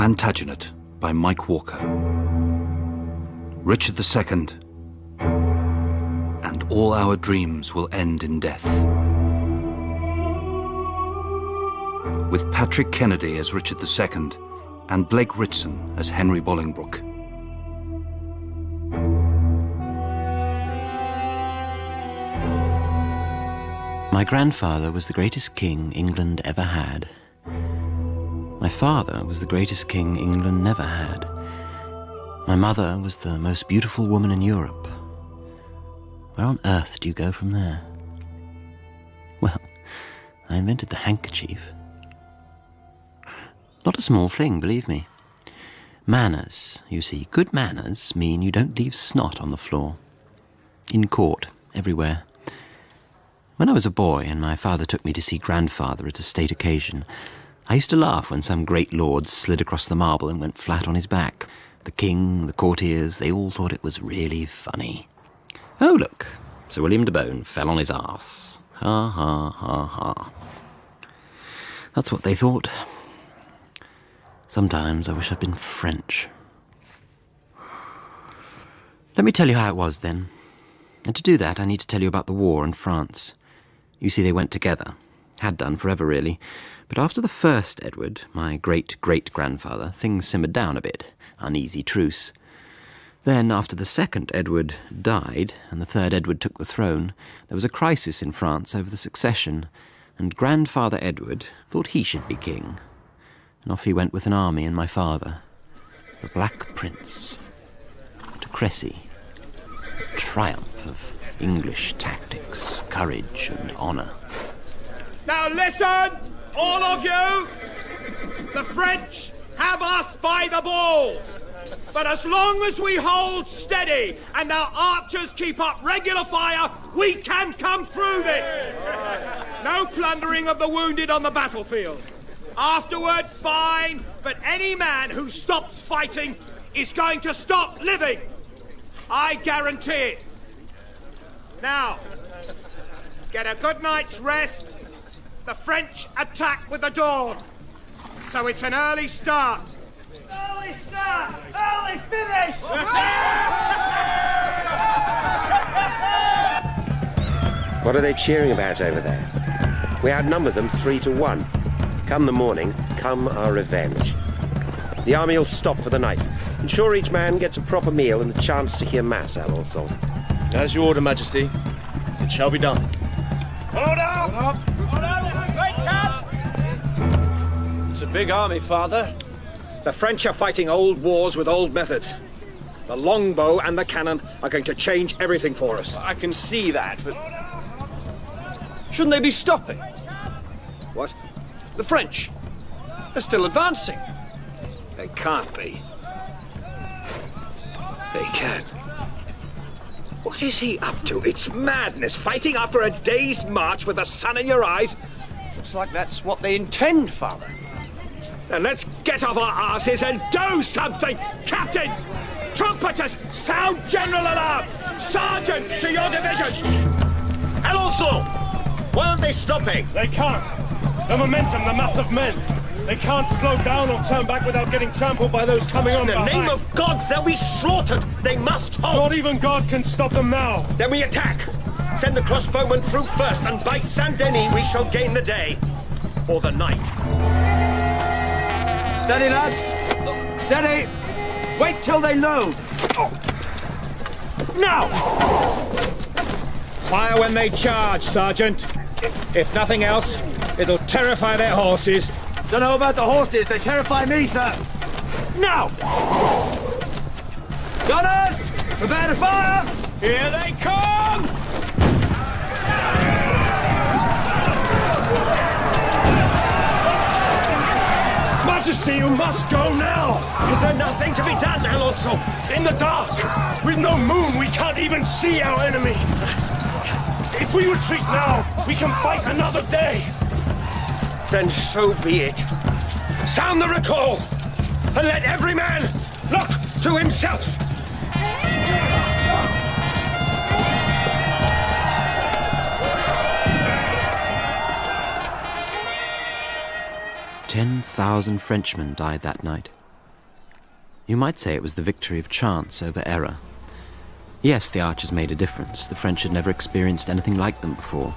Plantagenet by Mike Walker. Richard II, and all our dreams will end in death. With Patrick Kennedy as Richard II and Blake Ritson as Henry Bolingbroke. My grandfather was the greatest king England ever had. My father was the greatest king England never had. My mother was the most beautiful woman in Europe. Where on earth do you go from there? Well, I invented the handkerchief. Not a small thing, believe me. Manners, you see, good manners mean you don't leave snot on the floor. In court, everywhere. When I was a boy and my father took me to see grandfather at a state occasion, I used to laugh when some great lord slid across the marble and went flat on his back. The king, the courtiers, they all thought it was really funny. Oh, look, Sir William de Bohun fell on his arse. Ha, ha, ha, ha. That's what they thought. Sometimes I wish I'd been French. Let me tell you how it was then. And to do that, I need to tell you about the war in France. You see, they went together. Had done forever, really. But after the first Edward, my great-great-grandfather, things simmered down a bit. Uneasy truce. Then, after the second Edward died, and the third Edward took the throne, there was a crisis in France over the succession, and Grandfather Edward thought he should be king. And off he went with an army and my father, the Black Prince, to Crécy. Triumph of English tactics, courage and honour. Now listen, all of you! The French have us by the balls! But as long as we hold steady and our archers keep up regular fire, we can come through this! No plundering of the wounded on the battlefield. Afterward, fine, but any man who stops fighting is going to stop living. I guarantee it. Now, get a good night's rest. The French attack with the dawn. So it's an early start. Early start! Early finish! What are they cheering about over there? We outnumber them 3-1. Come the morning, come our revenge. The army will stop for the night. Ensure each man gets a proper meal and a chance to hear mass, also. As you order, Majesty. It shall be done. Hold up! Hold up! Hold up! Great chap! It's a big army, Father. The French are fighting old wars with old methods. The longbow and the cannon are going to change everything for us. I can see that, but shouldn't they be stopping? What? The French. They're still advancing. They can't be. They can. What is he up to? It's madness, fighting after a day's march with the sun in your eyes. Looks like that's what they intend, Father. Then let's get off our asses and do something! Captains! Trumpeters! Sound general alarm! Sergeants, to your division! Alonso! Why aren't they stopping? They can't. The momentum, the mass of men. They can't slow down or turn back without getting trampled by those coming on In the behind. name of God, they'll be slaughtered! They must halt! Not even God can stop them now. Then we attack! Send the crossbowmen through first, and by Saint-Denis we shall gain the day. Or the night. Steady, lads! Steady! Wait till they load! Now! Fire when they charge, Sergeant. If nothing else, it'll terrify their horses. Don't know about the horses, they terrify me, sir. Now! Gunners! Prepare to fire! Here they come! Majesty, you must go now. Is there nothing to be done, Alonso? In the dark, with no moon, we can't even see our enemy. If we retreat now, we can fight another day. Then so be it. Sound the recall, and let every man look to himself. 10,000 Frenchmen died that night. You might say it was the victory of chance over error. Yes, the archers made a difference. The French had never experienced anything like them before.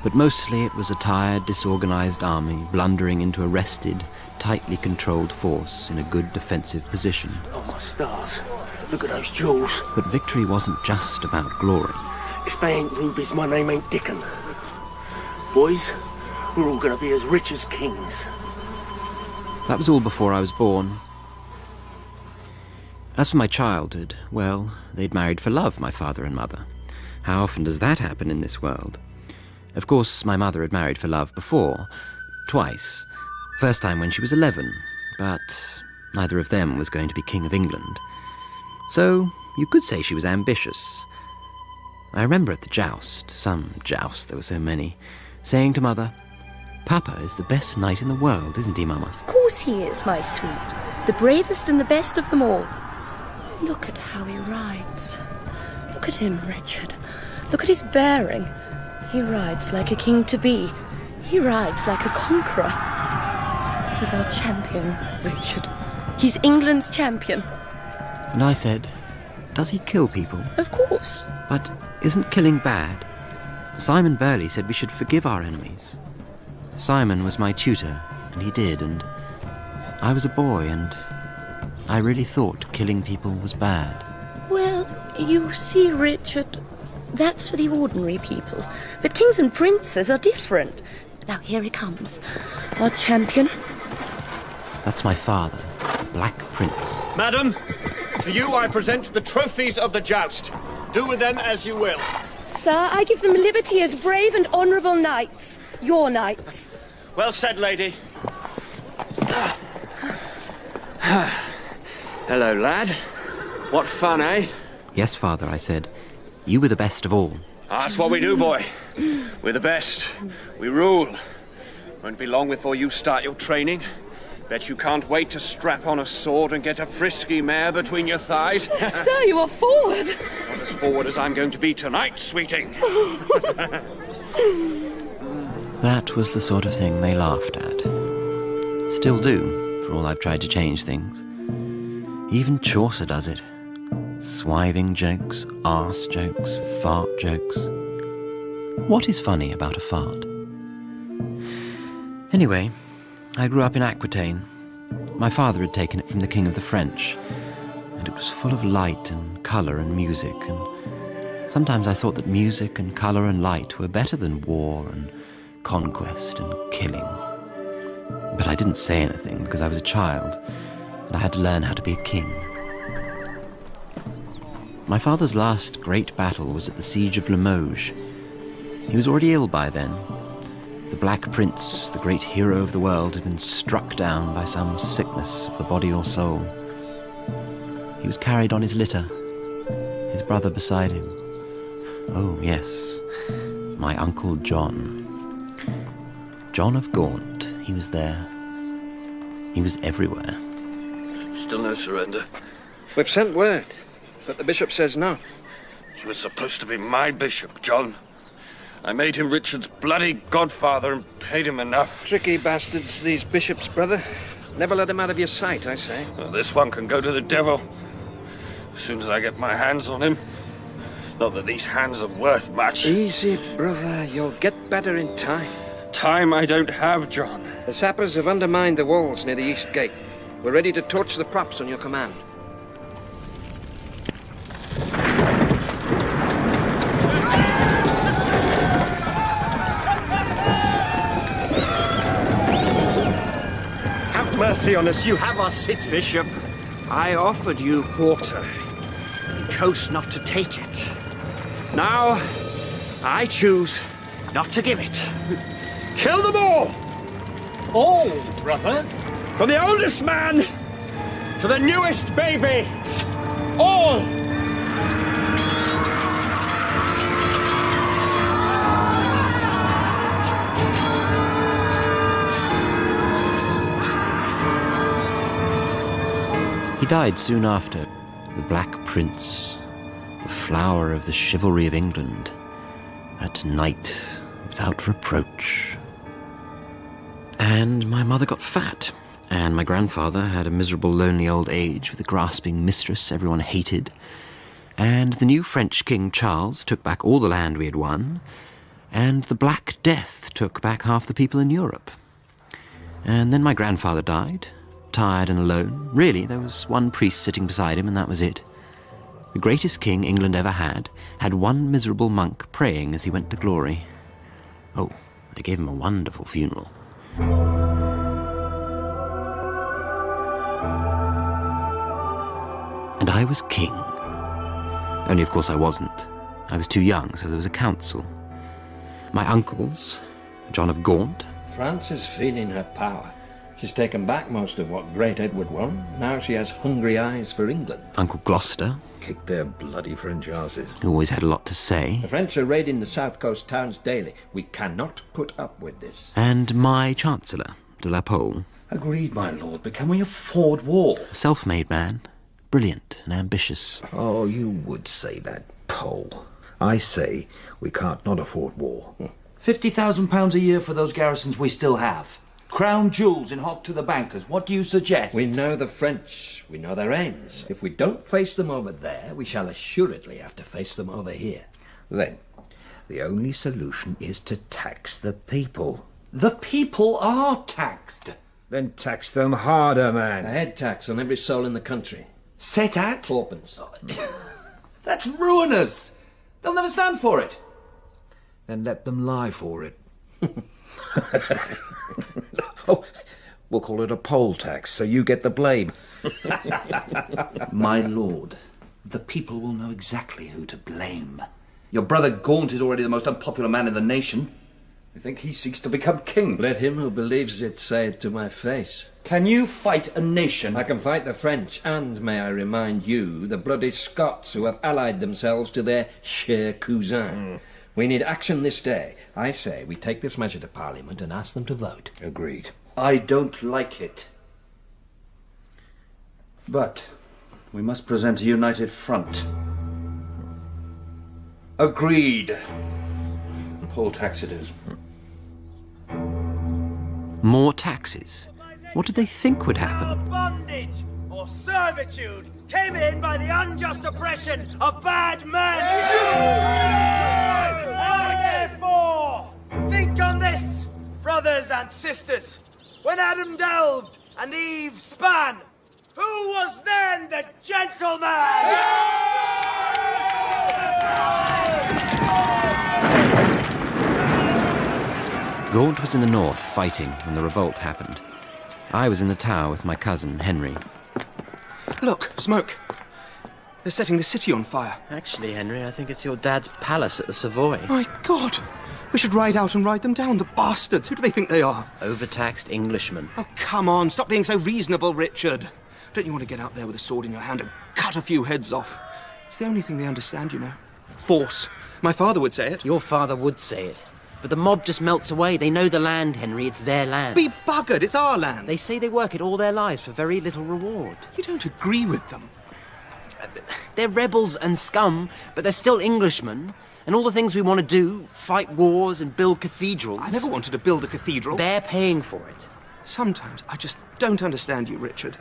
But mostly it was a tired, disorganized army blundering into a rested, tightly controlled force in a good defensive position. Oh, my stars. Look at those jewels. But victory wasn't just about glory. If they ain't rubies, my name ain't Dickon. Boys, we're all gonna be as rich as kings. That was all before I was born. As for my childhood, well, they'd married for love, my father and mother. How often does that happen in this world? Of course, my mother had married for love before, twice. First time when she was 11, but neither of them was going to be King of England. So, you could say she was ambitious. I remember at the joust, some joust, there were so many, saying to Mother, "Papa is the best knight in the world, isn't he, Mama?" Of course he is, my sweet. The bravest and the best of them all. Look at how he rides. Look at him, Richard. Look at his bearing. He rides like a king-to-be. He rides like a conqueror. He's our champion, Richard. He's England's champion. And I said, "Does he kill people?" Of course. But isn't killing bad? Simon Burley said we should forgive our enemies. Simon was my tutor, and he did, and I was a boy, and I really thought killing people was bad. Well, you see, Richard, that's for the ordinary people. But kings and princes are different. Now, here he comes. Our champion. That's my father, Black Prince. Madam, to you I present the trophies of the joust. Do with them as you will. Sir, I give them liberty as brave and honourable knights. Your knights. Well said, lady. Hello, lad. What fun, eh? Yes, father, I said. You were the best of all. That's what we do, boy. We're the best. We rule. Won't be long before you start your training. Bet you can't wait to strap on a sword and get a frisky mare between your thighs. Sir, you are forward. Not as forward as I'm going to be tonight, sweeting. That was the sort of thing they laughed at. Still do, for all I've tried to change things. Even Chaucer does it. Swiving jokes, arse jokes, fart jokes. What is funny about a fart? Anyway, I grew up in Aquitaine. My father had taken it from the King of the French, and it was full of light and colour and music, and sometimes I thought that music and colour and light were better than war and conquest and killing. But I didn't say anything because I was a child, and I had to learn how to be a king. My father's last great battle was at the siege of Limoges. He was already ill by then. The Black Prince, the great hero of the world, had been struck down by some sickness of the body or soul. He was carried on his litter, his brother beside him. Oh, yes, my Uncle John. John of Gaunt, he was there. He was everywhere. Still no surrender. We've sent word, but the bishop says no. He was supposed to be my bishop, John. I made him Richard's bloody godfather and paid him enough. Tricky bastards, these bishops, brother. Never let them out of your sight, I say. Well, this one can go to the devil. As soon as I get my hands on him. Not that these hands are worth much. Easy, brother. You'll get better in time. Time I don't have, John. The sappers have undermined the walls near the east gate. We're ready to torch the props on your command. Have mercy on us. You have our city. Bishop, I offered you quarter. You chose not to take it. Now, I choose not to give it. Kill them all! All, brother? From the oldest man to the newest baby. All! He died soon after, the Black Prince, the flower of the chivalry of England, at night without reproach. And my mother got fat, And my grandfather had a miserable, lonely old age with a grasping mistress everyone hated. And the new French King Charles took back all the land we had won, and the Black Death took back half the people in Europe. And then my grandfather died, tired and alone. Really, there was one priest sitting beside him, and that was it. The greatest king England ever had one miserable monk praying as he went to glory. Oh, they gave him a wonderful funeral. And I was king. Only, of course, I wasn't. I was too young, so there was a council. My uncles, John of Gaunt. France is feeling her power. She's taken back most of what great Edward won. Now she has hungry eyes for England. Uncle Gloucester. Kick their bloody French asses. Who always had a lot to say. The French are raiding the south coast towns daily. We cannot put up with this. And my Chancellor, de la Pole. Agreed, my lord, but can we afford war? A self-made man. Brilliant and ambitious. Oh, you would say that, Pole. I say we can't not afford war. £50,000 a year for those garrisons we still have. Crown jewels in hock to the bankers. What do you suggest? We know the French. We know their aims. If we don't face them over there, we shall assuredly have to face them over here. Then, the only solution is to tax the people. The people are taxed. Then tax them harder, man. A head tax on every soul in the country. Set at? 4pence. That's ruinous. They'll never stand for it. Then let them lie for it. Oh, we'll call it a poll tax, so you get the blame. My lord, the people will know exactly who to blame. Your brother Gaunt is already the most unpopular man in the nation. You think he seeks to become king? Let him who believes it say it to my face. Can you fight a nation? I can fight the French, and may I remind you, the bloody Scots who have allied themselves to their cher cousin. We need action this day. I say we take this measure to Parliament and ask them to vote. Agreed. I don't like it. But we must present a united front. Agreed. Poll tax it is. More taxes? What did they think would happen? Bondage or servitude came in by the unjust oppression of bad men. Now, therefore, think on this, brothers and sisters. When Adam delved and Eve span, who was then the gentleman? Gaunt was in the north fighting when the revolt happened. I was in the tower with my cousin, Henry. Look, smoke. They're setting the city on fire. Actually, Henry, I think it's your dad's palace at the Savoy. My God! We should ride out and ride them down, the bastards. Who do they think they are? Overtaxed Englishmen. Oh, come on. Stop being so reasonable, Richard. Don't you want to get out there with a sword in your hand and cut a few heads off? It's the only thing they understand, you know. Force. My father would say it. Your father would say it. But the mob just melts away. They know the land, Henry. It's their land. Be buggered. It's our land. They say they work it all their lives for very little reward. You don't agree with them. They're rebels and scum, but they're still Englishmen. And all the things we want to do, fight wars and build cathedrals... I never wanted to build a cathedral. They're paying for it. Sometimes I just don't understand you, Richard.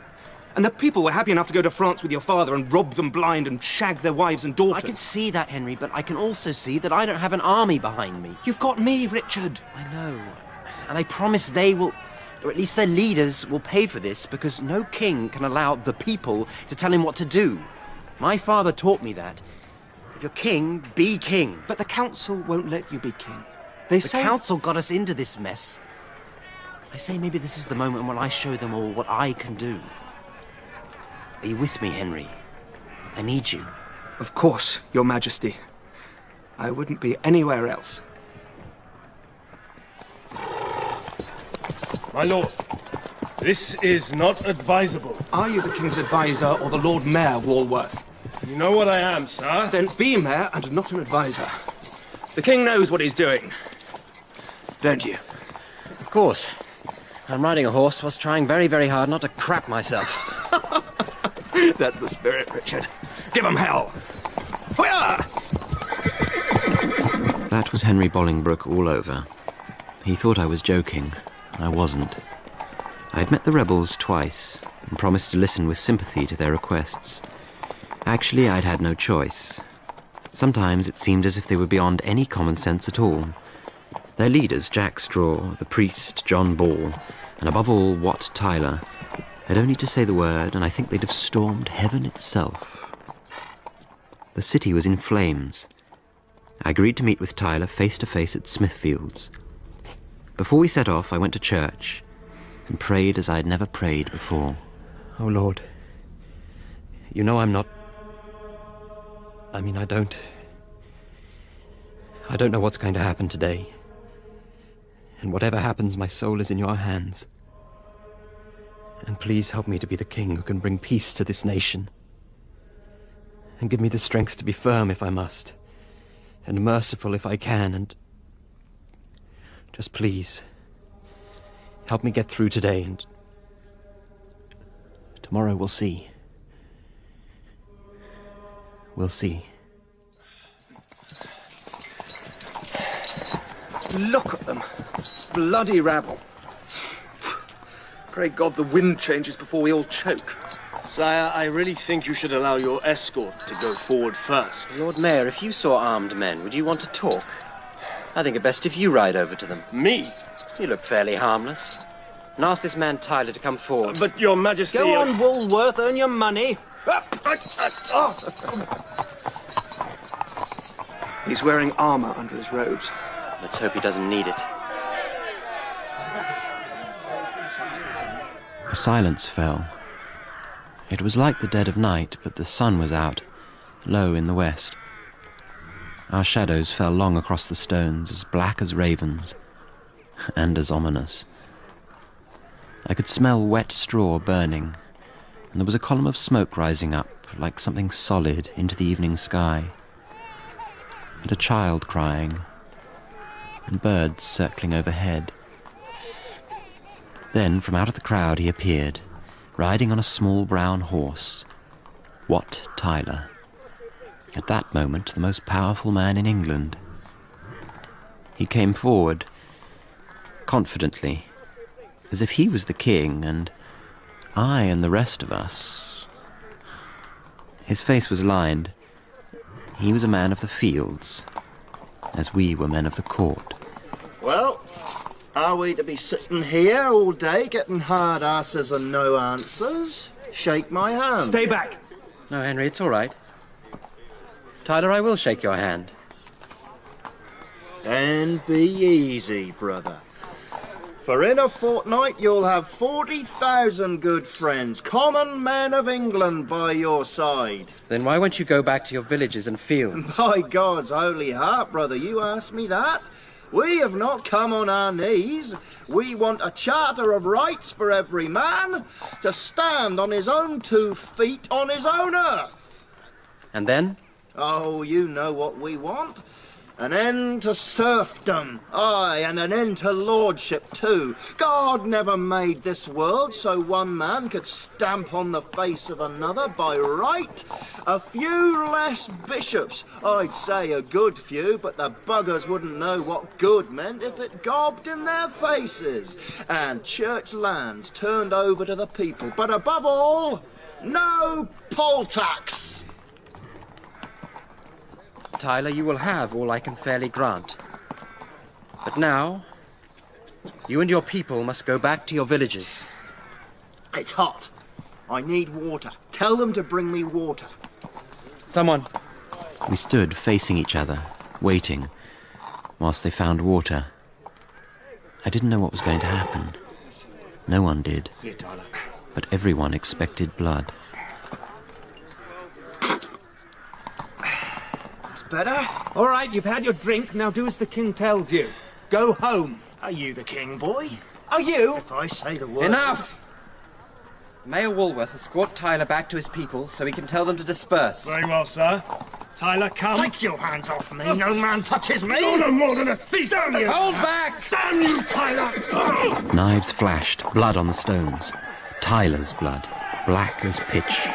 And the people were happy enough to go to France with your father and rob them blind and shag their wives and daughters. I can see that, Henry, but I can also see that I don't have an army behind me. You've got me, Richard. I know. And I promise they will, or at least their leaders, will pay for this, because no king can allow the people to tell him what to do. My father taught me that. If you're king, be king. But the council won't let you be king. The council got us into this mess. I say maybe this is the moment when I show them all what I can do. Are you with me, Henry? I need you. Of course, Your Majesty. I wouldn't be anywhere else. My lord, this is not advisable. Are you the King's advisor or the Lord Mayor, Walworth? You know what I am, sir. Then be mayor and not an advisor. The King knows what he's doing. Don't you? Of course. I'm riding a horse whilst trying very, very hard not to crap myself. That's the spirit, Richard. Give 'em hell. Fire! That was Henry Bolingbroke all over. He thought I was joking. I wasn't. I'd met the rebels twice and promised to listen with sympathy to their requests. Actually, I'd had no choice. Sometimes it seemed as if they were beyond any common sense at all. Their leaders, Jack Straw, the priest, John Ball, and above all, Wat Tyler, had only to say the word, and I think they'd have stormed heaven itself. The city was in flames. I agreed to meet with Tyler face to face at Smithfield's. Before we set off, I went to church and prayed as I had never prayed before. Oh, Lord, you know I'm not... I don't know what's going to happen today. And whatever happens, my soul is in your hands. And please help me to be the king who can bring peace to this nation. And give me the strength to be firm if I must. And merciful if I can, and... just please, help me get through today, and... tomorrow we'll see. We'll see. Look at them. Bloody rabble. Pray God the wind changes before we all choke. Sire, I really think you should allow your escort to go forward first. Lord Mayor, if you saw armed men, would you want to talk? I think it best if you ride over to them. Me? You look fairly harmless. And ask this man Tyler to come forward. But your majesty... Go on, Woolworth, earn your money. He's wearing armour under his robes. Let's hope he doesn't need it. A silence fell. It was like the dead of night, but the sun was out, low in the west. Our shadows fell long across the stones, as black as ravens, and as ominous. I could smell wet straw burning, and there was a column of smoke rising up, like something solid, into the evening sky. And a child crying, and birds circling overhead. Then, from out of the crowd, he appeared, riding on a small brown horse, Wat Tyler. At that moment, the most powerful man in England. He came forward, confidently, as if he was the king, and I and the rest of us. His face was lined. He was a man of the fields, as we were men of the court. Well, are we to be sitting here all day getting hard asses and no answers? Shake my hand. Stay back. No, Henry, it's all right. Tyler, I will shake your hand. And be easy, brother. For in a fortnight you'll have 40,000 good friends, common men of England by your side. Then why won't you go back to your villages and fields? By God's holy heart, brother, you ask me that? We have not come on our knees. We want a charter of rights for every man to stand on his own 2 feet on his own earth. And then? Oh, you know what we want. An end to serfdom, aye, and an end to lordship too. God never made this world so one man could stamp on the face of another by right. A few less bishops, I'd say a good few, but the buggers wouldn't know what good meant if it gobbed in their faces. And church lands turned over to the people, but above all, no poll tax. Tyler, you will have all I can fairly grant. But now, you and your people must go back to your villages. It's hot. I need water. Tell them to bring me water. Someone. We stood facing each other, waiting, whilst they found water. I didn't know what was going to happen. No one did. Here, Tyler. But everyone expected blood. Better? All right, you've had your drink. Now do as the king tells you. Go home. Are you the king, boy? Are you? If I say the word... Enough! Mayor Woolworth escort Tyler back to his people so he can tell them to disperse. Very well, sir. Tyler, come. Take your hands off me. No man touches me. You're no more than a thief. Damn you. Hold back! Damn you, Tyler! Knives flashed, blood on the stones. Tyler's blood, black as pitch.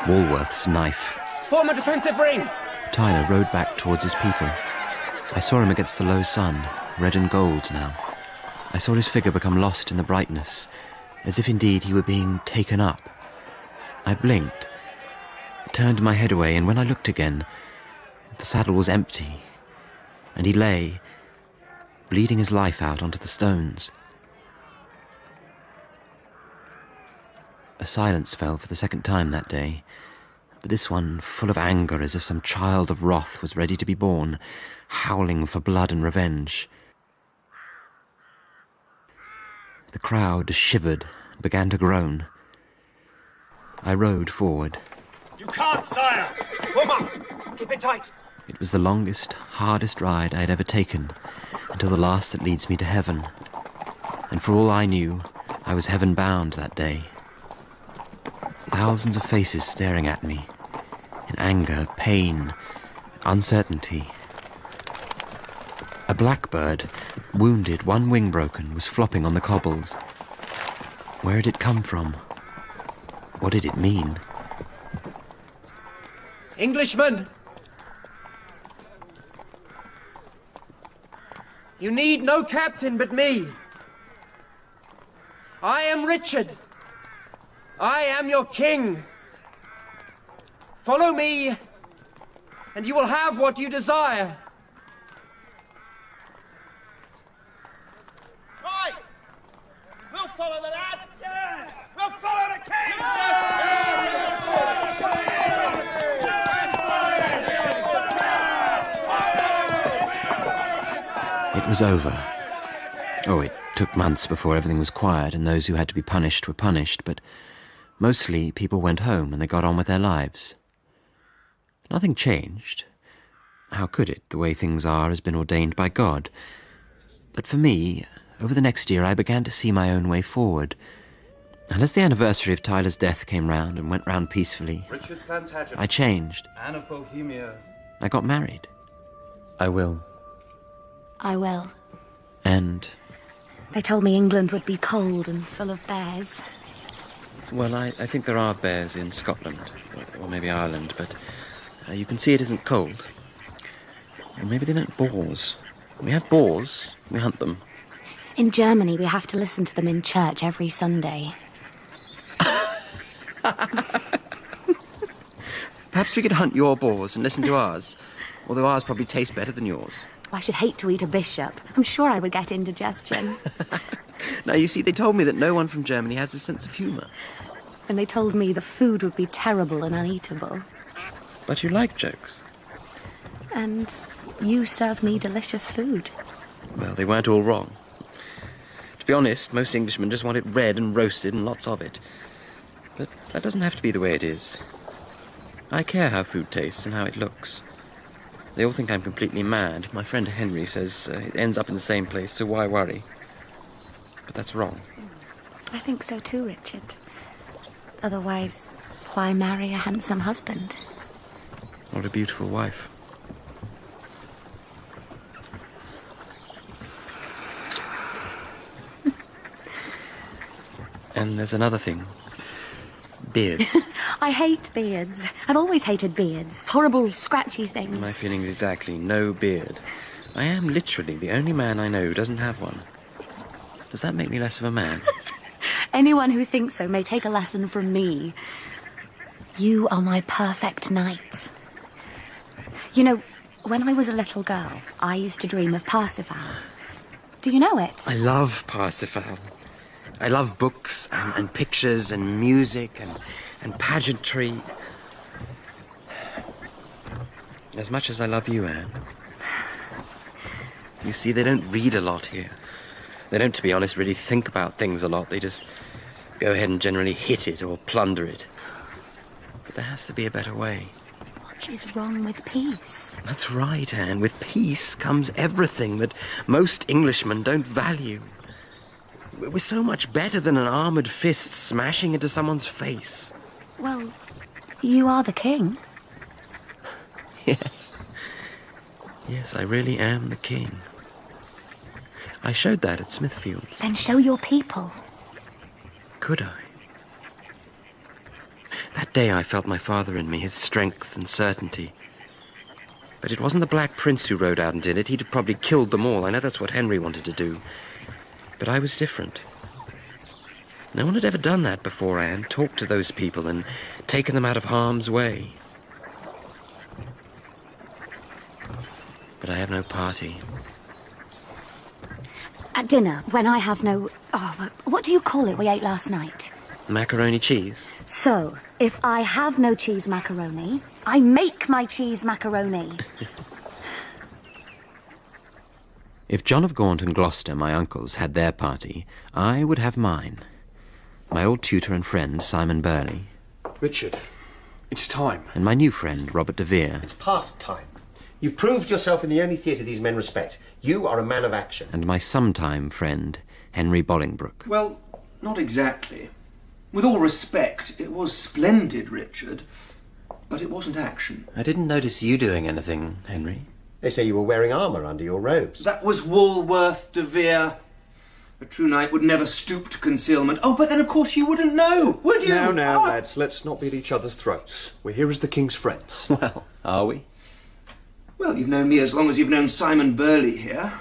Woolworth's knife. Form a defensive ring. Tyler rode back towards his people. I saw him against the low sun, red and gold now. I saw his figure become lost in the brightness, as if indeed he were being taken up. I blinked, turned my head away, and when I looked again, the saddle was empty, and he lay, bleeding his life out onto the stones. A silence fell for the second time that day, but this one full of anger, as if some child of wrath was ready to be born, howling for blood and revenge. The crowd shivered and began to groan. I rode forward. You can't, sire! Come on! Keep it tight! It was the longest, hardest ride I had ever taken, until the last that leads me to heaven. And for all I knew, I was heaven-bound that day. Thousands of faces staring at me, in anger, pain, uncertainty. A blackbird, wounded, one wing broken, was flopping on the cobbles. Where had it come from? What did it mean? Englishman! You need no captain but me. I am Richard. I am your king. Follow me, and you will have what you desire. Right! We'll follow the lad! Yeah! We'll follow the king! It was over. Oh, it took months before everything was quiet and those who had to be punished were punished, but mostly people went home and they got on with their lives. Nothing changed. How could it? The way things are has been ordained by God. But for me, over the next year I began to see my own way forward. And as the anniversary of Tyler's death came round and went round peacefully, Richard Plantagenet. I changed. Anne of Bohemia. I got married. I will. I will. And, They told me England would be cold and full of bears. well, I think there are bears in Scotland, or maybe Ireland, but you can see it isn't cold. Or maybe they meant boars. We have boars. We hunt them. In Germany, we have to listen to them in church every Sunday. Perhaps we could hunt your boars and listen to ours, although ours probably taste better than yours. I should hate to eat a bishop. I'm sure I would get indigestion. Now, you see, they told me that no one from Germany has a sense of humour. And they told me the food would be terrible and uneatable. But you like jokes. And you serve me delicious food. Well, they weren't all wrong. To be honest, most Englishmen just want it red and roasted and lots of it. But that doesn't have to be the way it is. I care how food tastes and how it looks. They all think I'm completely mad. My friend Henry says it ends up in the same place, so why worry? But that's wrong. I think so too, Richard. Otherwise, why marry a handsome husband? What a beautiful wife. And there's another thing. Beards. I hate beards. I've always hated beards. Horrible, scratchy things. My feelings exactly. No beard. I am literally the only man I know who doesn't have one. Does that make me less of a man? Anyone who thinks so may take a lesson from me. You are my perfect knight. You know, when I was a little girl, I used to dream of Parsifal. Do you know it? I love Parsifal. I love books and pictures and music and pageantry. As much as I love you, Anne. You see, they don't read a lot here. They don't, to be honest, really think about things a lot. They just go ahead and generally hit it or plunder it. But there has to be a better way. What is wrong with peace? That's right, Anne. With peace comes everything that most Englishmen don't value. We're so much better than an armoured fist smashing into someone's face. Well, you are the king. Yes. Yes, I really am the king. I showed that at Smithfield's. Then show your people. Could I? That day I felt my father in me, his strength and certainty. But it wasn't the Black Prince who rode out and did it. He'd have probably killed them all. I know that's what Henry wanted to do. But I was different. No one had ever done that before, Anne. Talked to those people and taken them out of harm's way. But I have no party. At dinner, when I have no... Oh, what do you call it we ate last night? Macaroni cheese? So, if I have no cheese macaroni, I make my cheese macaroni. If John of Gaunt and Gloucester, my uncles, had their party, I would have mine. My old tutor and friend, Simon Burley. Richard, it's time. And my new friend, Robert de Vere. It's past time. You've proved yourself in the only theatre these men respect. You are a man of action. And my sometime friend, Henry Bolingbroke. Well, not exactly. With all respect, it was splendid, Richard, but it wasn't action. I didn't notice you doing anything, Henry. They say you were wearing armour under your robes. That was Walworth de Vere. A true knight would never stoop to concealment. Oh, but then of course you wouldn't know, would you? Now, lads, let's not be at each other's throats. We're here as the King's friends. Well, are we? Well, you've known me as long as you've known Simon Burley here.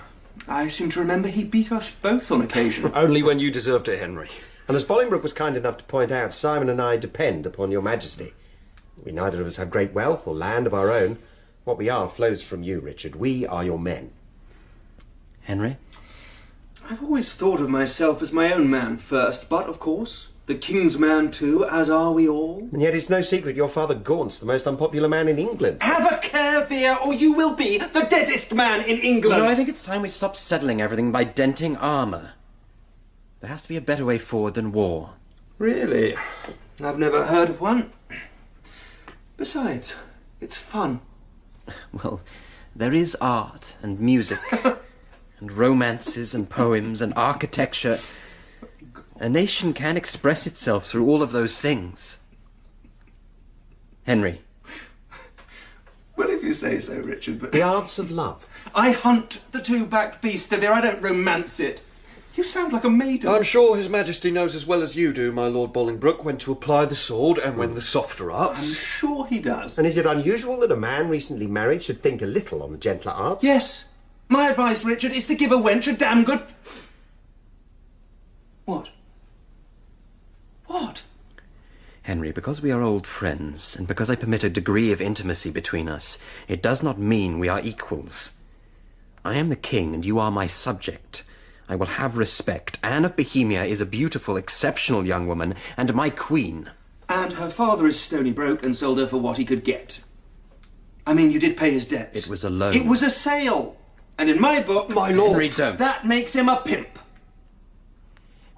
I seem to remember he beat us both on occasion. Only when you deserved it, Henry. And as Bolingbroke was kind enough to point out, Simon and I depend upon your majesty. We neither of us have great wealth or land of our own. What we are flows from you, Richard. We are your men. Henry? I've always thought of myself as my own man first, but, of course, the King's man too, as are we all. And yet it's no secret your father Gaunt's the most unpopular man in England. Have a care, Vere, or you will be the deadest man in England! I think it's time we stop settling everything by denting armour. There has to be a better way forward than war. Really? I've never heard of one. Besides, it's fun. Well, there is art and music and romances and poems and architecture. A nation can express itself through all of those things. Henry. Well, if you say so, Richard, but... The arts of love. I hunt the two-backed beast, De Vere. I don't romance it. You sound like a maiden. I'm sure His Majesty knows as well as you do, my Lord Bolingbroke, when to apply the sword and when the softer arts. I'm sure he does. And is it unusual that a man recently married should think a little on the gentler arts? Yes. My advice, Richard, is to give a wench a damn good... What? What? Henry, because we are old friends, and because I permit a degree of intimacy between us, it does not mean we are equals. I am the king, and you are my subject. I will have respect. Anne of Bohemia is a beautiful, exceptional young woman, and my queen. And her father is stony broke and sold her for what he could get. I mean, you did pay his debts. It was a loan. It was a sale. And in my book... My lord... Henry, don't. That makes him a pimp.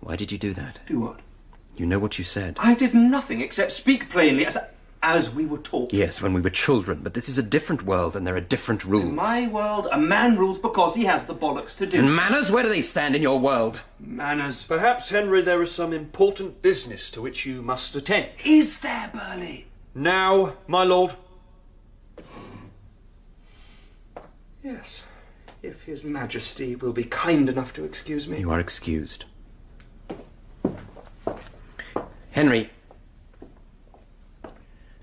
Why did you do that? Do what? You know what you said. I did nothing except speak plainly as we were taught. Yes, when we were children, but this is a different world and there are different rules. In my world, a man rules because he has the bollocks to do. And manners, where do they stand in your world? Manners. Perhaps, Henry, there is some important business to which you must attend. Is there, Burley? Now, my lord. Yes, if His Majesty will be kind enough to excuse me. You are excused. Henry.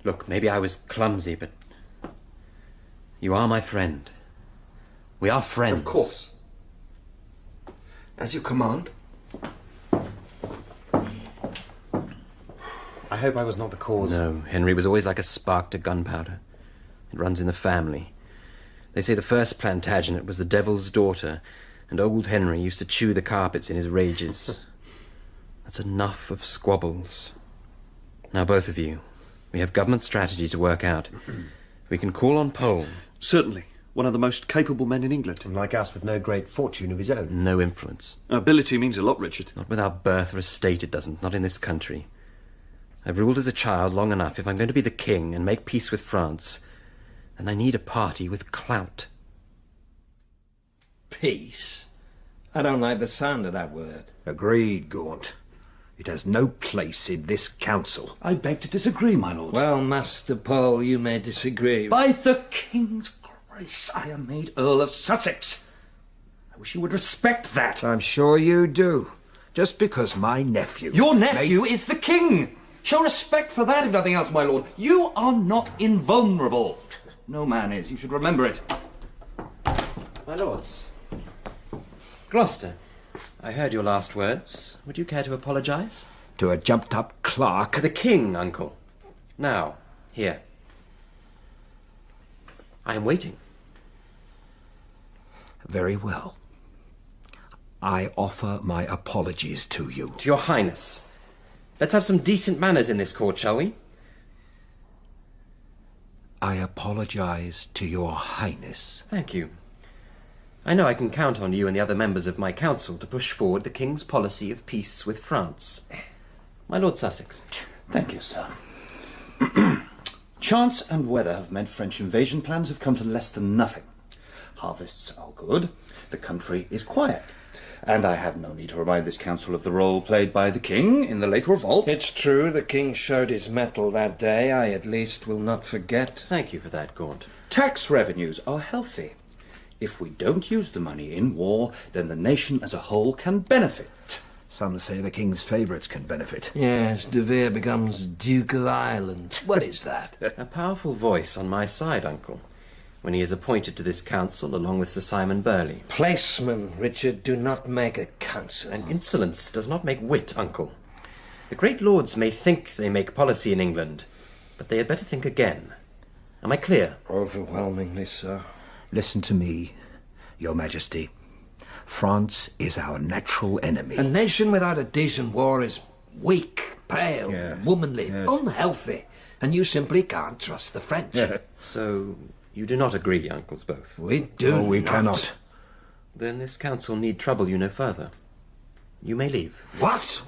Look, maybe I was clumsy, but you are my friend. We are friends. Of course. As you command. I hope I was not the cause. No, Henry was always like a spark to gunpowder. It runs in the family. They say the first Plantagenet was the devil's daughter, and old Henry used to chew the carpets in his rages. That's enough of squabbles. Now, both of you, we have government strategy to work out. We can call on Pole. Certainly. One of the most capable men in England. And like us, with no great fortune of his own. No influence. Ability means a lot, Richard. Not with our birth or estate, it doesn't. Not in this country. I've ruled as a child long enough. If I'm going to be the king and make peace with France, then I need a party with clout. Peace? I don't like the sound of that word. Agreed, Gaunt. It has no place in this council. I beg to disagree, my lords. Well, Master Pole, you may disagree. By the King's grace, I am made Earl of Sussex. I wish you would respect that. I'm sure you do. Just because my nephew... Your nephew is the King! Show respect for that, if nothing else, my lord. You are not invulnerable. No man is. You should remember it. My lords. Gloucester, I heard your last words. Would you care to apologise? To a jumped-up clerk? The king, uncle. Now, here. I am waiting. Very well. I offer my apologies to you. To your highness. Let's have some decent manners in this court, shall we? I apologize to your highness. Thank you. I know I can count on you and the other members of my council to push forward the king's policy of peace with France. My Lord Sussex. Thank you, sir. Chance and weather have meant French invasion plans have come to less than nothing. Harvests are good, the country is quiet, and I have no need to remind this council of the role played by the king in the late revolt. It's true, the king showed his mettle that day. I at least will not forget. Thank you for that, Gaunt. Tax revenues are healthy. If we don't use the money in war, then the nation as a whole can benefit. Some say the king's favourites can benefit. Yes, De Vere becomes Duke of Ireland. What is that? A powerful voice on my side, uncle, when he is appointed to this council along with Sir Simon Burley. Placemen, Richard, do not make a council. And insolence does not make wit, uncle. The great lords may think they make policy in England, but they had better think again. Am I clear? Overwhelmingly so. Listen to me, Your Majesty. France is our natural enemy. A nation without a decent war is weak, pale, womanly, unhealthy, and you simply can't trust the French. So you do not agree, uncles both? We do we cannot. Then this council need trouble you no further. You may leave. What?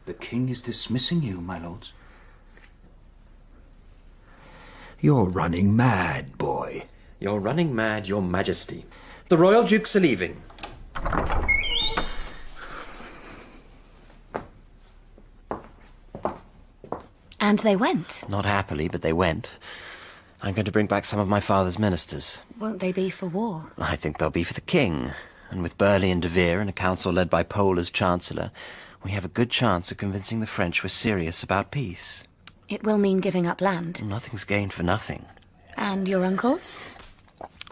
The king is dismissing you, my lords. You're running mad, boy. You're running mad, Your Majesty. The royal dukes are leaving. And they went. Not happily, but they went. I'm going to bring back some of my father's ministers. Won't they be for war? I think they'll be for the king. And with Burley and De Vere and a council led by Pole as Chancellor, we have a good chance of convincing the French we're serious about peace. It will mean giving up land. Nothing's gained for nothing. And your uncles?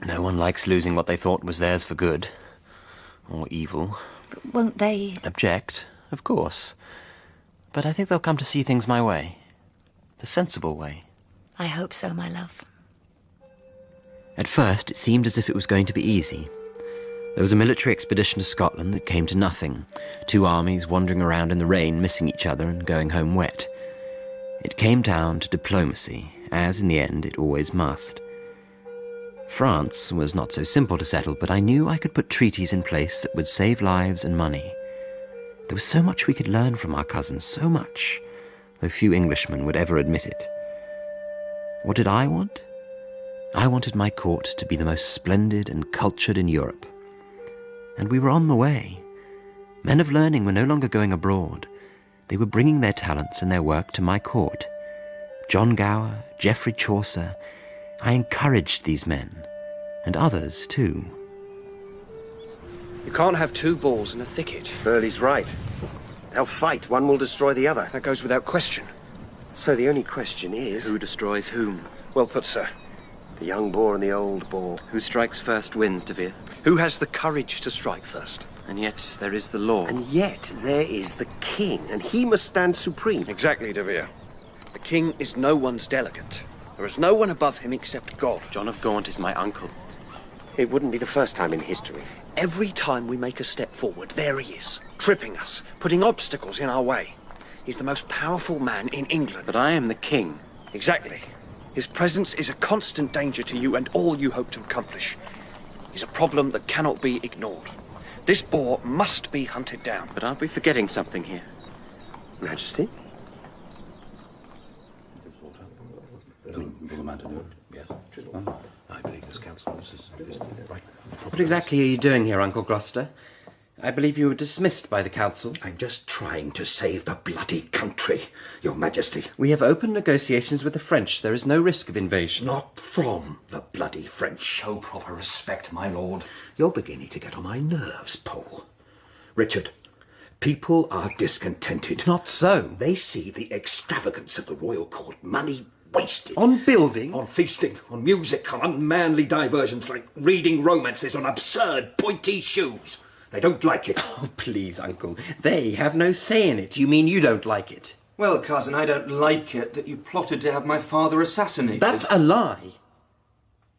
No one likes losing what they thought was theirs for good. Or evil. But won't they... Object, of course. But I think they'll come to see things my way. The sensible way. I hope so, my love. At first, it seemed as if it was going to be easy. There was a military expedition to Scotland that came to nothing. 2 armies wandering around in the rain, missing each other and going home wet. It came down to diplomacy, as in the end it always must. France was not so simple to settle, but I knew I could put treaties in place that would save lives and money. There was so much we could learn from our cousins, so much, though few Englishmen would ever admit it. What did I want? I wanted my court to be the most splendid and cultured in Europe. And we were on the way. Men of learning were no longer going abroad. They were bringing their talents and their work to my court. John Gower, Geoffrey Chaucer. I encouraged these men, and others too. You can't have 2 balls in a thicket. Burley's right. They'll fight. One will destroy the other. That goes without question. So the only question is... Who destroys whom? Well put, sir. The young boar and the old boar. Who strikes first wins, De Vere. Who has the courage to strike first? And yet there is the law. And yet there is the king, and he must stand supreme. Exactly, De Vere. The king is no one's delegate. There is no one above him except God. John of Gaunt is my uncle. It wouldn't be the first time in history. Every time we make a step forward, there he is, tripping us, putting obstacles in our way. He's the most powerful man in England. But I am the king. Exactly. His presence is a constant danger to you and all you hope to accomplish. He's a problem that cannot be ignored. This boar must be hunted down. But aren't we forgetting something here? Majesty? I believe this council is right. What exactly are you doing here, Uncle Gloucester? I believe you were dismissed by the council. I'm just trying to save the bloody country, Your Majesty. We have opened negotiations with the French. There is no risk of invasion. Not from the bloody French. Show proper respect, my lord. You're beginning to get on my nerves, Pole. Richard, people are discontented. Not so. They see the extravagance of the royal court, money wasted. On building? On feasting, on music, on unmanly diversions like reading romances, on absurd pointy shoes. They don't like it. Oh, please, Uncle. They have no say in it. You mean you don't like it? Well, cousin, I don't like it that you plotted to have my father assassinated. That's a lie.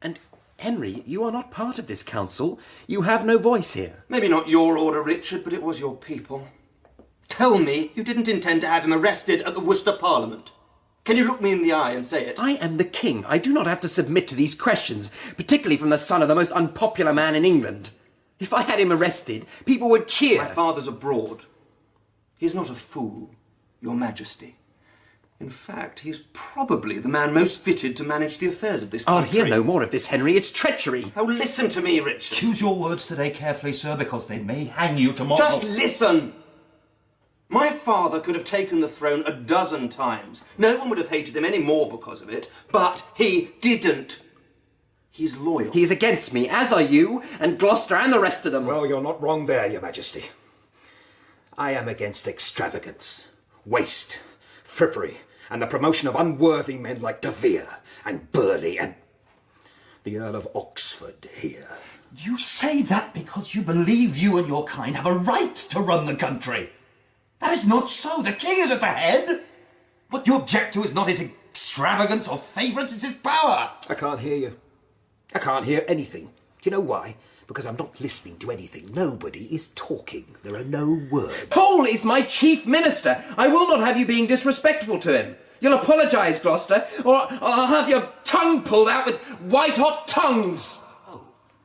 And, Henry, you are not part of this council. You have no voice here. Maybe not your order, Richard, but it was your people. Tell me you didn't intend to have him arrested at the Worcester Parliament. Can you look me in the eye and say it? I am the king. I do not have to submit to these questions, particularly from the son of the most unpopular man in England. If I had him arrested, people would cheer. My father's abroad. He's not a fool, Your Majesty. In fact, he's probably the man most fitted to manage the affairs of this country. I'll hear no more of this, Henry. It's treachery. Oh, listen to me, Richard. Choose your words today carefully, sir, because they may hang you tomorrow. Just listen! My father could have taken the throne a dozen times. No one would have hated him any more because of it, but he didn't. He's loyal. He is against me, as are you, and Gloucester and the rest of them. Well, you're not wrong there, Your Majesty. I am against extravagance, waste, frippery, and the promotion of unworthy men like De Vere and Burleigh and the Earl of Oxford here. You say that because you believe you and your kind have a right to run the country. That is not so. The king is at the head. What you object to is not his extravagance or favourites, it's his power. I can't hear you. I can't hear anything. Do you know why? Because I'm not listening to anything. Nobody is talking. There are no words. Paul is my chief minister. I will not have you being disrespectful to him. You'll apologise, Gloucester, or I'll have your tongue pulled out with white-hot tongues.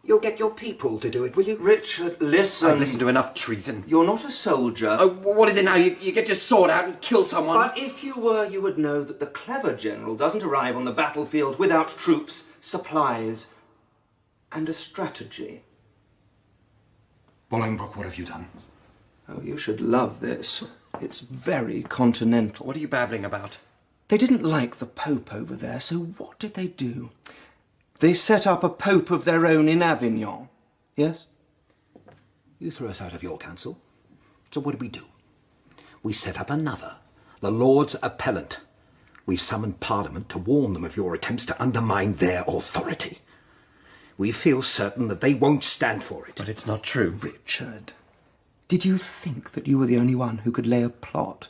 You'll get your people to do it, will you? Richard, listen. I've listened to enough treason. You're not a soldier. Oh, what is it now? You get your sword out and kill someone? But if you were, you would know that the clever general doesn't arrive on the battlefield without troops, supplies, and a strategy. Bolingbroke, what have you done? Oh, you should love this. It's very continental. What are you babbling about? They didn't like the Pope over there, so what did they do? They set up a Pope of their own in Avignon. Yes? You threw us out of your council. So what did we do? We set up another, the Lords Appellant. We summoned Parliament to warn them of your attempts to undermine their authority. We feel certain that they won't stand for it. But it's not true. Richard, did you think that you were the only one who could lay a plot?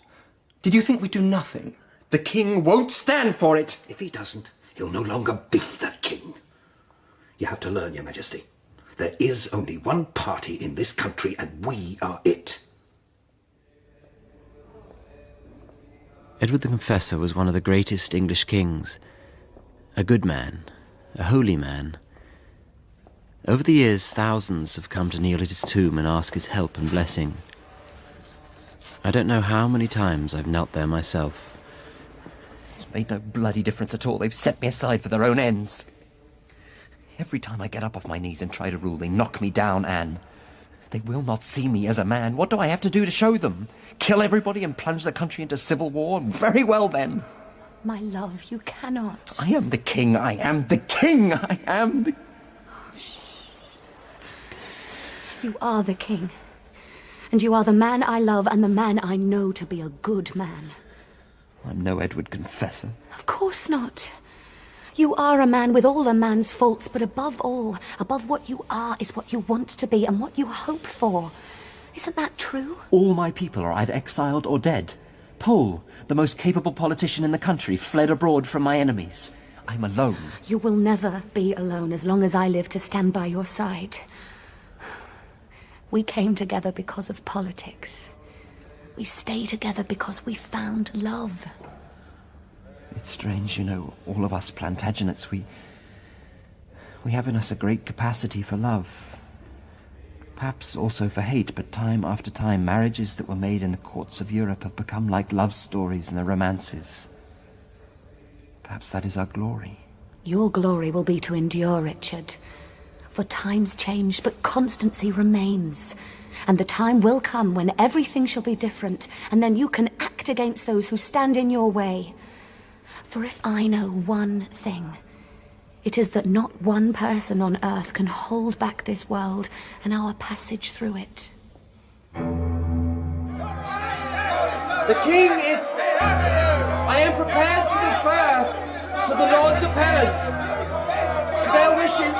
Did you think we'd do nothing? The king won't stand for it. If he doesn't, he'll no longer be the king. You have to learn, Your Majesty. There is only one party in this country, and we are it. Edward the Confessor was one of the greatest English kings. A good man, a holy man. Over the years, thousands have come to kneel at his tomb and ask his help and blessing. I don't know how many times I've knelt there myself. It's made no bloody difference at all. They've set me aside for their own ends. Every time I get up off my knees and try to rule, they knock me down, Anne. They will not see me as a man. What do I have to do to show them? Kill everybody and plunge the country into civil war? Very well, then. My love, you cannot. I am the king. I am the king. I am the... You are the king. And you are the man I love and the man I know to be a good man. I'm no Edward Confessor. Of course not. You are a man with all a man's faults, but above all, above what you are is what you want to be and what you hope for. Isn't that true? All my people are either exiled or dead. Pole, the most capable politician in the country, fled abroad from my enemies. I'm alone. You will never be alone as long as I live to stand by your side. We came together because of politics. We stay together because we found love. It's strange, you know, all of us Plantagenets, we have in us a great capacity for love. Perhaps also for hate, but time after time, marriages that were made in the courts of Europe have become like love stories and the romances. Perhaps that is our glory. Your glory will be to endure, Richard. For times change, but constancy remains. And the time will come when everything shall be different, and then you can act against those who stand in your way. For if I know one thing, it is that not one person on earth can hold back this world and our passage through it. The king is... I am prepared to defer to the Lords Appellant, to their wishes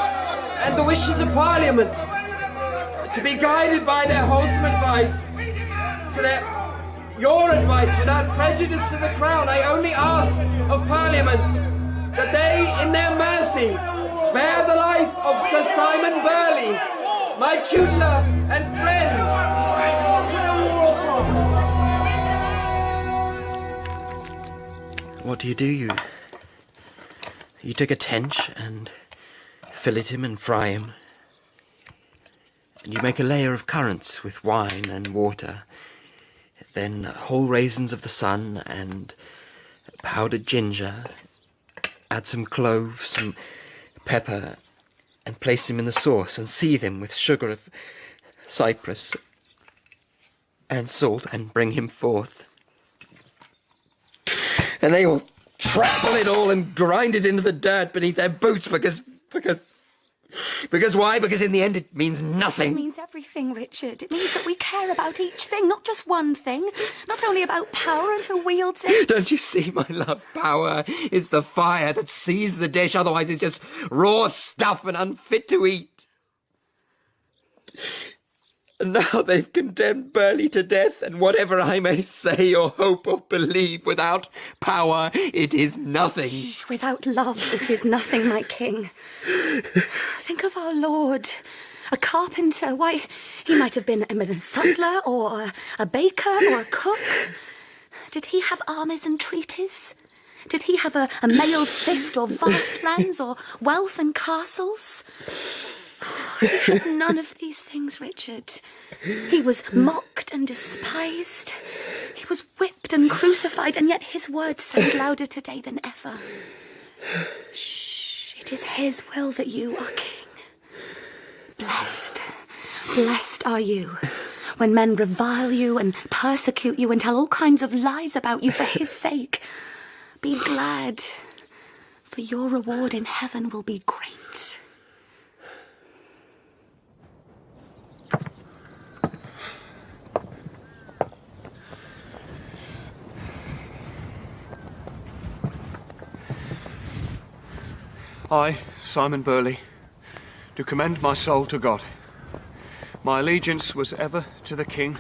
and the wishes of Parliament, to be guided by their wholesome advice, your advice without prejudice to the crown. I only ask of Parliament that they, in their mercy, spare the life of Sir Simon Burley, my tutor and friend. What do? You take a tench and fillet him and fry him. And you make a layer of currants with wine and water. Then whole raisins of the sun and powdered ginger. Add some cloves, some pepper, and place him in the sauce and seethe him with sugar of cypress and salt and bring him forth. And they all trample it all and grind it into the dirt beneath their boots because why? Because in the end it means nothing. It means everything, Richard. It means that we care about each thing, not just one thing. Not only about power and who wields it. Don't you see, my love? Power is the fire that sees the dish, otherwise it's just raw stuff and unfit to eat. And now they've condemned Burley to death, and whatever I may say or hope or believe, without power it is nothing. Shh, without love it is nothing, my king. Think of our Lord. A carpenter, why, he might have been a sutler or a baker or a cook. Did he have armies and treaties? Did he have a mailed fist or vast lands or wealth and castles? He had none of these things, Richard. He was mocked and despised. He was whipped and crucified, and yet his words sound louder today than ever. Shh, it is his will that you are king. Blessed are you, when men revile you and persecute you and tell all kinds of lies about you for his sake. Be glad, for your reward in heaven will be great. I, Simon Burley, do commend my soul to God. My allegiance was ever to the King,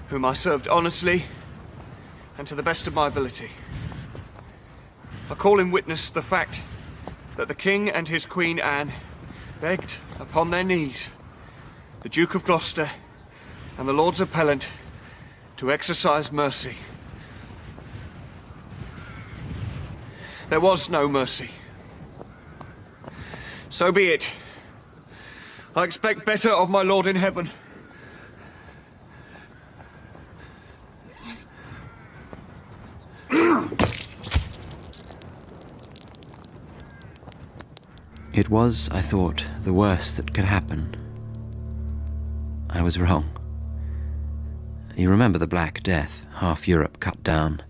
whom I served honestly and to the best of my ability. I call in witness the fact that the King and his Queen Anne begged upon their knees the Duke of Gloucester and the Lords Appellant to exercise mercy. There was no mercy. So be it. I expect better of my Lord in heaven. It was, I thought, the worst that could happen. I was wrong. You remember the Black Death, half Europe cut down.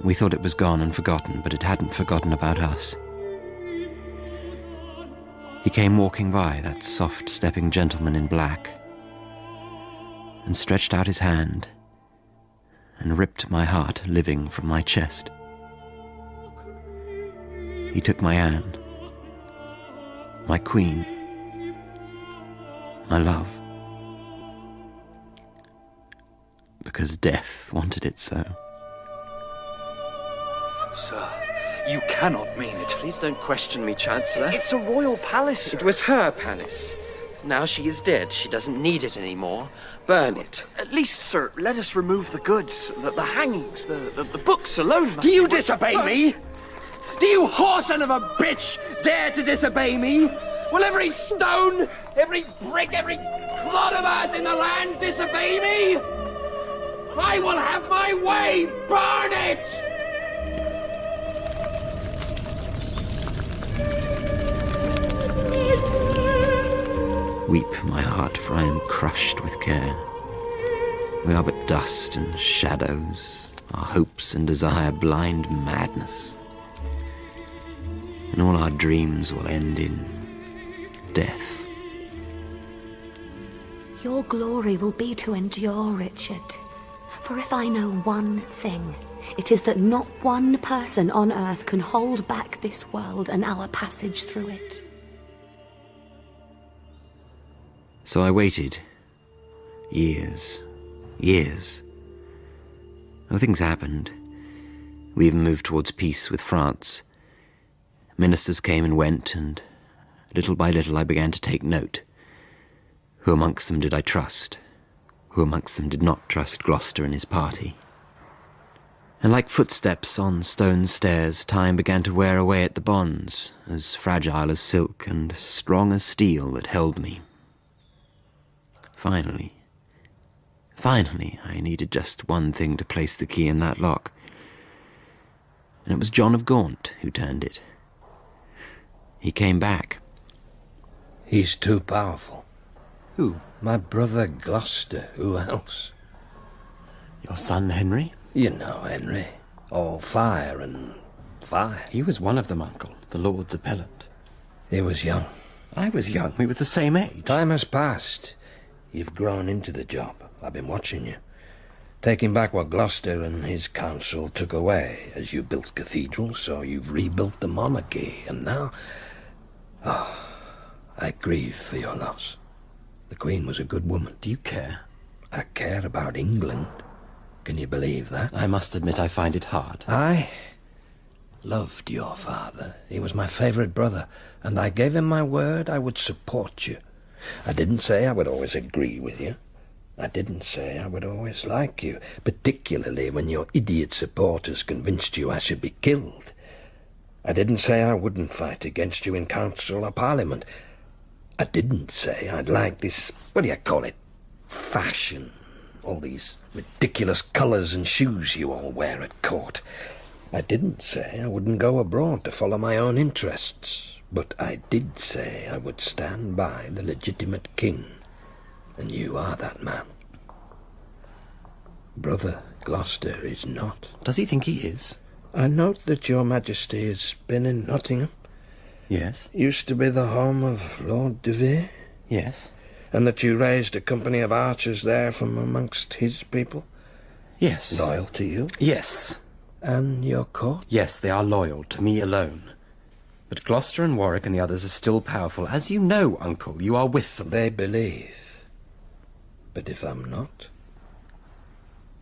We thought it was gone and forgotten, but it hadn't forgotten about us. He came walking by, that soft-stepping gentleman in black, and stretched out his hand and ripped my heart living from my chest. He took my Anne, my queen, my love, because death wanted it so. Sir, you cannot mean it. Please don't question me, Chancellor. It's a royal palace. It was her palace. Now she is dead. She doesn't need it anymore. Burn it. At least, sir, let us remove the goods, the hangings, the books alone. Must Do you disobey me? Do you whoreson of a bitch dare to disobey me? Will every stone, every brick, every clod of earth in the land disobey me? I will have my way! Burn it! Weep, my heart, for I am crushed with care. We are but dust and shadows, our hopes and desire blind madness. And all our dreams will end in death. Your glory will be to endure, Richard. For if I know one thing, it is that not one person on earth can hold back this world and our passage through it. So I waited. Years. Years. Oh, things happened. We even moved towards peace with France. Ministers came and went, and little by little I began to take note. Who amongst them did I trust? Who amongst them did not trust Gloucester and his party? And like footsteps on stone stairs, time began to wear away at the bonds, as fragile as silk and strong as steel that held me. Finally, I needed just one thing to place the key in that lock. And it was John of Gaunt who turned it. He came back. He's too powerful. Who? My brother Gloucester. Who else? Your son Henry? You know Henry. All fire and fire. He was one of them, Uncle, the Lord's appellant. He was young. I was young. We were the same age. Time has passed. You've grown into the job. I've been watching you. Taking back what Gloucester and his council took away. As you built cathedrals, so you've rebuilt the monarchy. And now... I grieve for your loss. The Queen was a good woman. Do you care? I care about England. Can you believe that? I must admit I find it hard. I loved your father. He was my favourite brother, and I gave him my word I would support you. I didn't say I would always agree with you. I didn't say I would always like you, particularly when your idiot supporters convinced you I should be killed. I didn't say I wouldn't fight against you in council or parliament. I didn't say I'd like this, what do you call it, fashion. All these ridiculous colours and shoes you all wear at court. I didn't say I wouldn't go abroad to follow my own interests. But I did say I would stand by the legitimate king. And you are that man. Brother Gloucester is not. Does he think he is? I note that your Majesty has been in Nottingham. Yes. Used to be the home of Lord de Vere. Yes. And that you raised a company of archers there from amongst his people. Yes. Loyal to you. Yes. And your court? Yes, they are loyal to me alone. But Gloucester and Warwick and the others are still powerful. As you know, Uncle, you are with them. They believe. But if I'm not?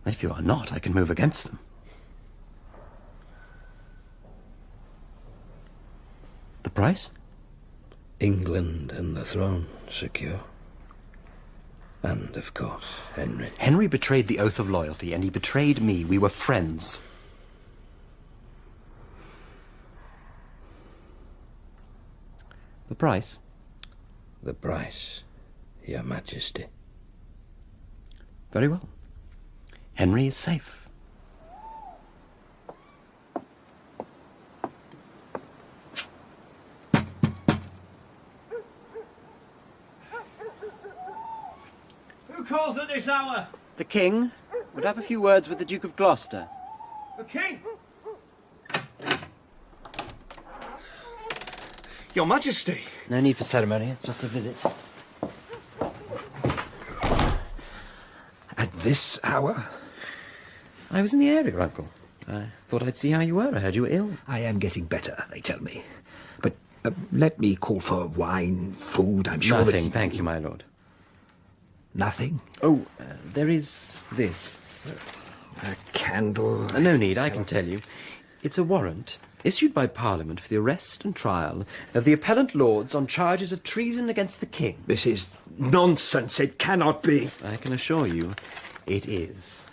If you are not, I can move against them. The price? England and the throne secure. And, of course, Henry. Henry betrayed the oath of loyalty, and he betrayed me. We were friends. The price? The price, Your Majesty. Very well. Henry is safe. Who calls at this hour? The King would have a few words with the Duke of Gloucester. The King? Your Majesty! No need for ceremony, it's just a visit. At this hour? I was in the area, Uncle. I thought I'd see how you were. I heard you were ill. I am getting better, they tell me. But let me call for wine, food, I'm sure Nothing, thank you, my lord. Nothing? Oh, there is this. A candle? No need, I can tell you. It's a warrant issued by Parliament for the arrest and trial of the appellant lords on charges of treason against the King. This is nonsense. It cannot be. I can assure you it is.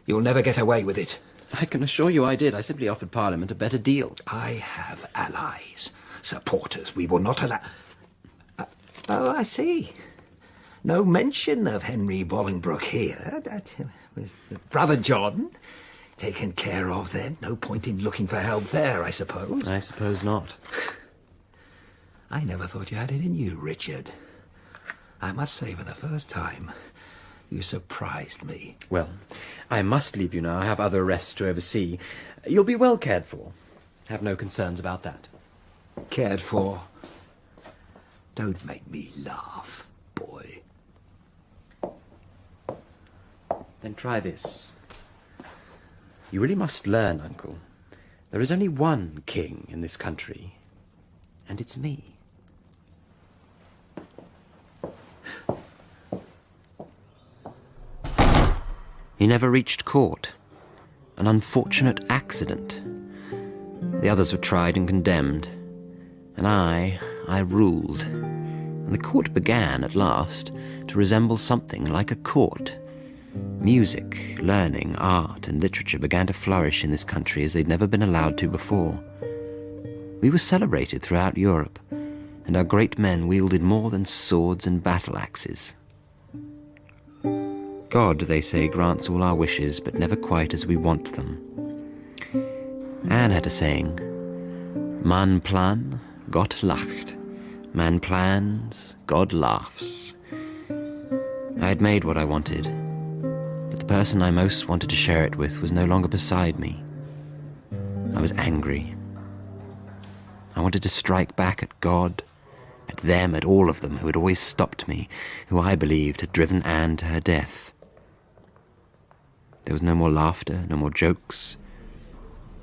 You'll never get away with it. I can assure you I did. I simply offered Parliament a better deal. I have allies, supporters. We will not allow... oh, I see. No mention of Henry Bolingbroke here. Brother John, taken care of then. No point in looking for help there, I suppose. I suppose not. I never thought you had it in you, Richard. I must say, for the first time, you surprised me. Well, I must leave you now. I have other arrests to oversee. You'll be well cared for. Have no concerns about that. Cared for? Don't make me laugh, boy. Then try this. You really must learn, Uncle. There is only one king in this country, and it's me. He never reached court. An unfortunate accident. The others were tried and condemned. And I ruled. And the court began, at last, to resemble something like a court. Music, learning, art, and literature began to flourish in this country as they'd never been allowed to before. We were celebrated throughout Europe, and our great men wielded more than swords and battle axes. God, they say, grants all our wishes, but never quite as we want them. Anne had a saying, Man plan, Gott lacht. Man plans, God laughs. I had made what I wanted, but the person I most wanted to share it with was no longer beside me. I was angry. I wanted to strike back at God, at them, at all of them who had always stopped me, who I believed had driven Anne to her death. There was no more laughter, no more jokes,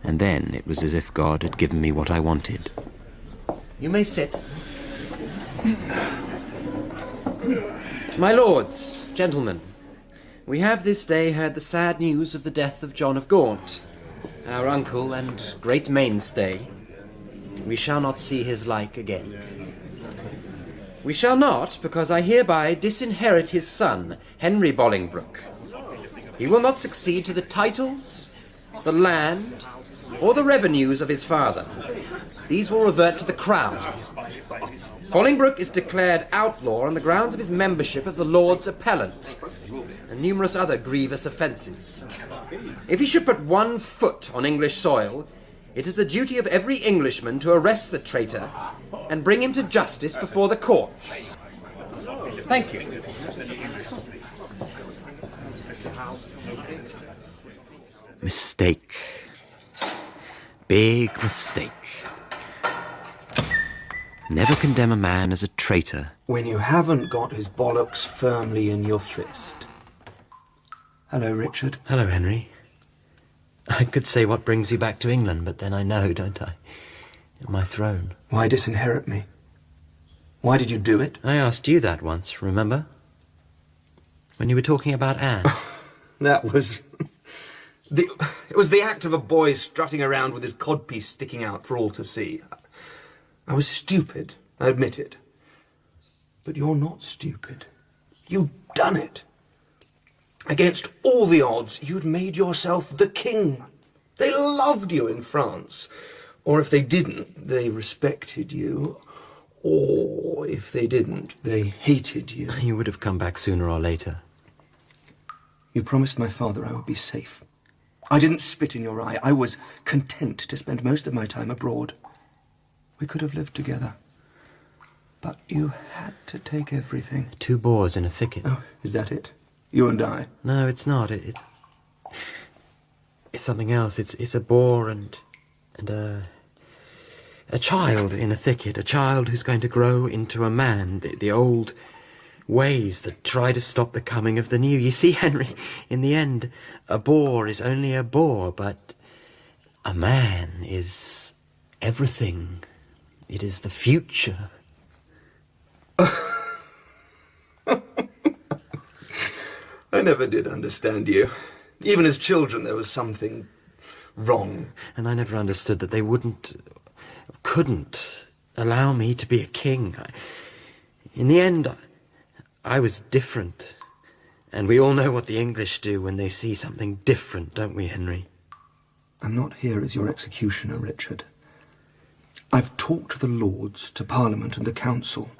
and then it was as if God had given me what I wanted. You may sit. My lords, gentlemen, we have this day heard the sad news of the death of John of Gaunt, our uncle and great mainstay. We shall not see his like again. We shall not, because I hereby disinherit his son, Henry Bolingbroke. He will not succeed to the titles, the land, or the revenues of his father. These will revert to the crown. Bolingbroke is declared outlaw on the grounds of his membership of the Lords Appellant, and numerous other grievous offences. If he should put one foot on English soil, it is the duty of every Englishman to arrest the traitor and bring him to justice before the courts. Thank you. Mistake. Big mistake. Never condemn a man as a traitor. When you haven't got his bollocks firmly in your fist. Hello, Richard. Hello, Henry. I could say what brings you back to England, but then I know, don't I? My throne. Why disinherit me? Why did you do it? I asked you that once, remember? When you were talking about Anne. That was... It was the act of a boy strutting around with his codpiece sticking out for all to see. I was stupid, I admit it. But you're not stupid. You'd done it. Against all the odds, you'd made yourself the king. They loved you in France. Or if they didn't, they respected you. Or if they didn't, they hated you. You would have come back sooner or later. You promised my father I would be safe. I didn't spit in your eye. I was content to spend most of my time abroad. We could have lived together. But you had to take everything. 2 boars in a thicket. Oh, is that it? You and I? No, it's not. It's something else. It's a boar and a child in a thicket. A child who's going to grow into a man. The old ways that try to stop the coming of the new. You see, Henry, in the end, a boar is only a boar, but a man is everything. It is the future. I never did understand you. Even as children, there was something wrong. And I never understood that they couldn't allow me to be a king. In the end, I was different. And we all know what the English do when they see something different, don't we, Henry? I'm not here as your executioner, Richard. I've talked to the Lords, to Parliament and the Council.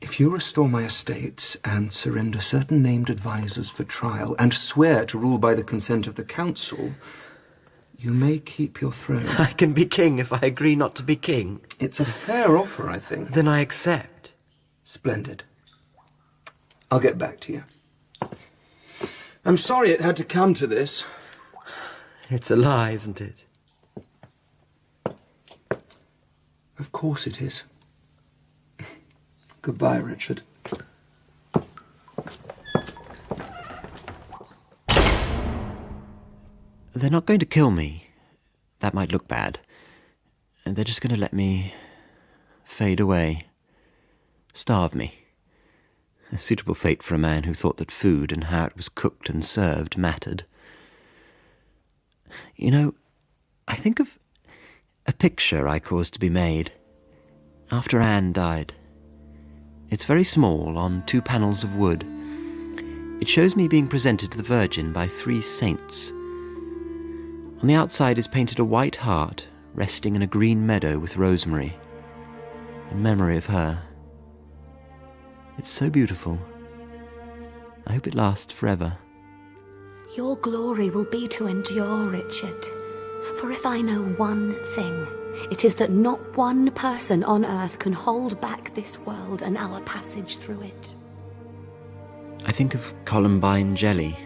If you restore my estates and surrender certain named advisers for trial and swear to rule by the consent of the Council, you may keep your throne. I can be king if I agree not to be king. It's a fair offer, I think. Then I accept. Splendid. I'll get back to you. I'm sorry it had to come to this. It's a lie, isn't it? Of course it is. Goodbye, Richard. They're not going to kill me. That might look bad. They're just going to let me fade away. Starve me. A suitable fate for a man who thought that food and how it was cooked and served mattered. You know, I think of a picture I caused to be made after Anne died. It's very small, on 2 panels of wood. It shows me being presented to the Virgin by 3 saints. On the outside is painted a white hart resting in a green meadow with rosemary, in memory of her. It's so beautiful. I hope it lasts forever. Your glory will be to endure, Richard. For if I know one thing, it is that not one person on earth can hold back this world and our passage through it. I think of columbine jelly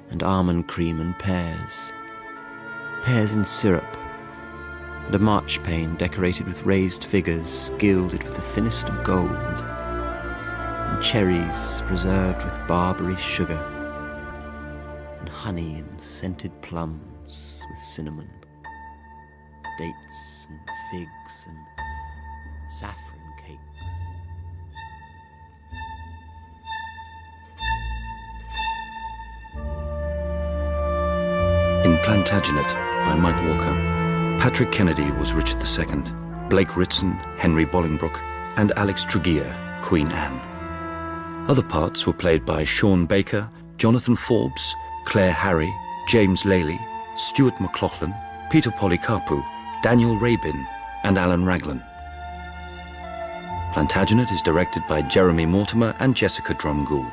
and almond cream and pears. Pears in syrup, and a marchpane decorated with raised figures gilded with the thinnest of gold, and cherries preserved with Barbary sugar, and honey and scented plums with cinnamon, dates and figs and saffron cakes. In Plantagenet by Mike Walker, Patrick Kennedy was Richard II, Blake Ritson, Henry Bolingbroke, and Alex Tregear, Queen Anne. Other parts were played by Sean Baker, Jonathan Forbes, Claire Harry, James Lely, Stuart McLaughlin, Peter Polycarpou, Daniel Rabin, and Alan Raglan. Plantagenet is directed by Jeremy Mortimer and Jessica Drumgoole.